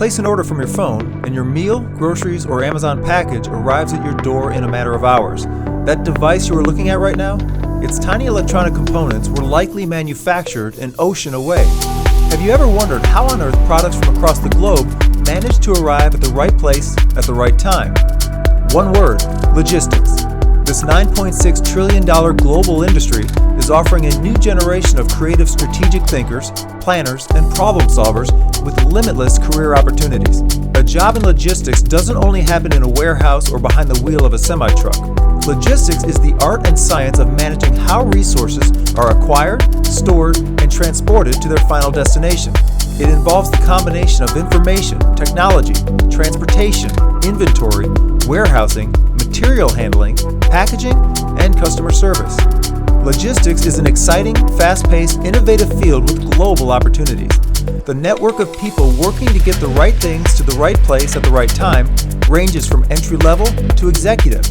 Place an order from your phone, and your meal, groceries, or Amazon package arrives at your door in a matter of hours. That device you are looking at right now? Its tiny electronic components were likely manufactured an ocean away. Have you ever wondered how on earth products from across the globe manage to arrive at the right place at the right time? One word: logistics. This $9.6 trillion global industry is offering a new generation of creative strategic thinkers, planners, and problem solvers with limitless career opportunities. A job in logistics doesn't only happen in a warehouse or behind the wheel of a semi-truck. Logistics is the art and science of managing how resources are acquired, stored, and transported to their final destination. It involves the combination of information, technology, transportation, inventory, warehousing, material handling, packaging, and customer service. Logistics is an exciting, fast-paced, innovative field with global opportunities. The network of people working to get the right things to the right place at the right time ranges from entry-level to executive,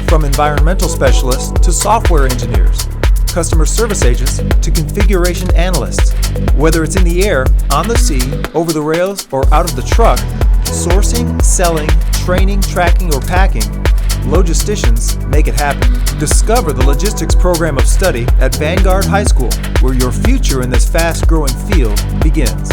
from environmental specialists to software engineers, customer service agents to configuration analysts. Whether it's in the air, on the sea, over the rails, or out of the truck, sourcing, selling, training, tracking, or packing, Logisticians make it happen. Discover the logistics program of study at Vanguard High School, where your future in this fast-growing field begins.